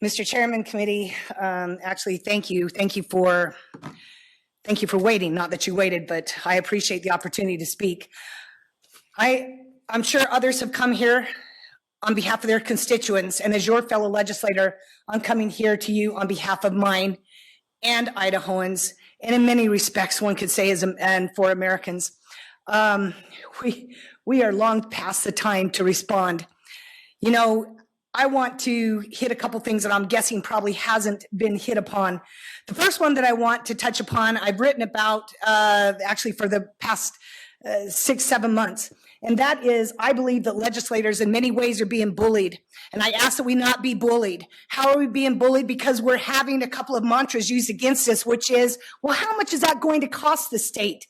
Mr. Chairman, committee, actually, thank you. Thank you for waiting. Not that you waited, but I appreciate the opportunity to speak. I'm sure others have come here on behalf of their constituents, and as your fellow legislator, I'm coming here to you on behalf of mine and Idahoans, and in many respects, one could say, and for Americans. We are long past the time to respond. You know, I want to hit a couple things that I'm guessing probably hasn't been hit upon. The first one that I want to touch upon, I've written about actually for the past 6-7 months. And that is, I believe that legislators in many ways are being bullied. And I ask that we not be bullied. How are we being bullied? Because we're having a couple of mantras used against us, which is, well, how much is that going to cost the state?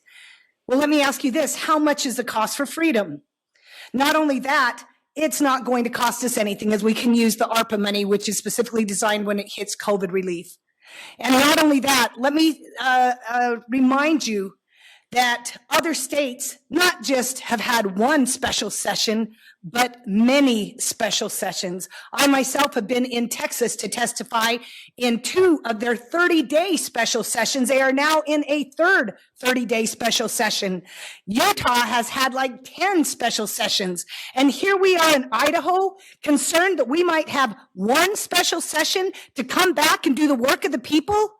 Well, let me ask you this. How much is the cost for freedom? Not only that, it's not going to cost us anything, as we can use the ARPA money, which is specifically designed when it hits COVID relief. And not only that, let me remind you that other states not just have had one special session, but many special sessions. I myself have been in Texas to testify in 2 of their 30-day special sessions. They are now in a third 30-day special session. Utah has had like 10 special sessions. And here we are in Idaho, concerned that we might have one special session to come back and do the work of the people.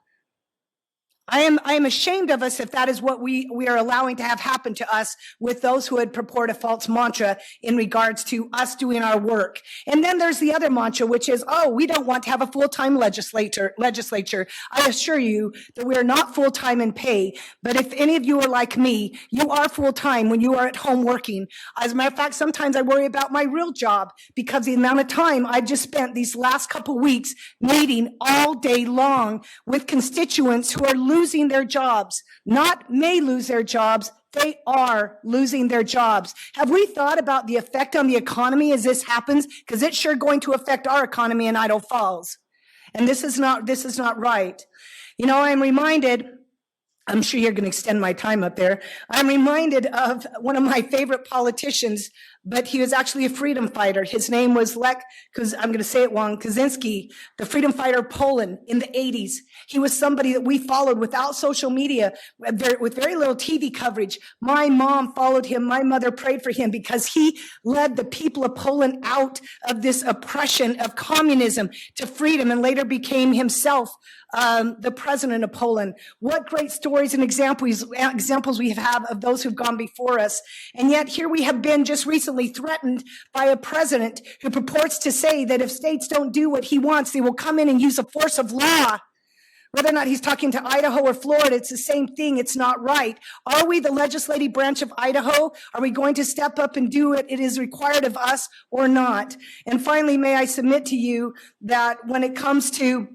I am ashamed of us if that is what we are allowing to have happen to us with those who had purport a false mantra in regards to us doing our work. And then there's the other mantra, which is, oh, we don't want to have a full-time legislature. I assure you that we are not full-time in pay. But if any of you are like me, you are full-time when you are at home working. As a matter of fact, sometimes I worry about my real job because the amount of time I've just spent these last couple weeks meeting all day long with constituents who are losing their jobs, not may lose their jobs, they are losing their jobs. Have we thought about the effect on the economy as this happens? Because it's sure going to affect our economy in Idaho Falls. And this is not right. You know, I'm reminded, I'm sure you're going to extend my time up there. I'm reminded of one of my favorite politicians, but he was actually a freedom fighter. His name was Lech, because I'm going to say it wrong, Kaczynski, the freedom fighter of Poland in the 80s. He was somebody that we followed without social media, with very little TV coverage. My mom followed him. My mother prayed for him because he led the people of Poland out of this oppression of communism to freedom, and later became himself the president of Poland. What great stories and examples we have of those who've gone before us. And yet here we have been just recently threatened by a president who purports to say that if states don't do what he wants, they will come in and use the force of law. Whether or not he's talking to Idaho or Florida, it's the same thing. It's not right. Are we the legislative branch of Idaho? Are we going to step up and do what it is required of us or not? And finally, may I submit to you that when it comes to,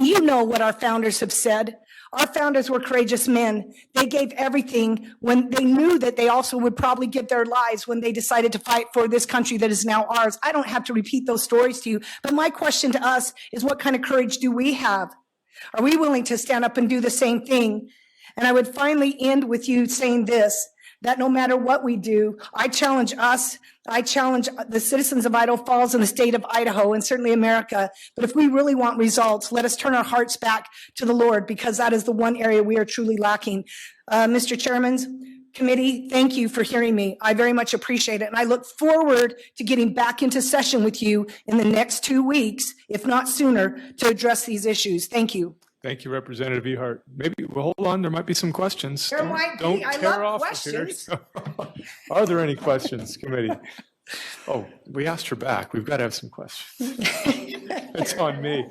you know what our founders have said. Our founders were courageous men. They gave everything when they knew that they also would probably give their lives when they decided to fight for this country that is now ours. I don't have to repeat those stories to you, but my question to us is, what kind of courage do we have? Are we willing to stand up and do the same thing? And I would finally end with you saying this, that no matter what we do, I challenge us, I challenge the citizens of Idaho Falls and the state of Idaho and certainly America. But if we really want results, let us turn our hearts back to the Lord, because that is the one area we are truly lacking. Mr. Chairman, committee, thank you for hearing me. I very much appreciate it. And I look forward to getting back into session with you in the next 2 weeks, if not sooner, to address these issues. Thank you. Thank you, Representative Ehart. Maybe, well, hold on, there might be some questions. There might be. Don't I tear love off questions. Here. Are there any questions, committee? Oh, we asked her back. We've got to have some questions. It's on me.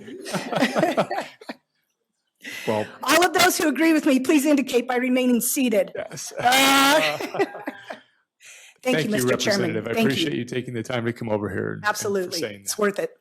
Well, all of those who agree with me, please indicate by remaining seated. Yes. Thank you, Mr. Chairman. Representative. I appreciate you taking the time to come over here. Absolutely. It's worth it.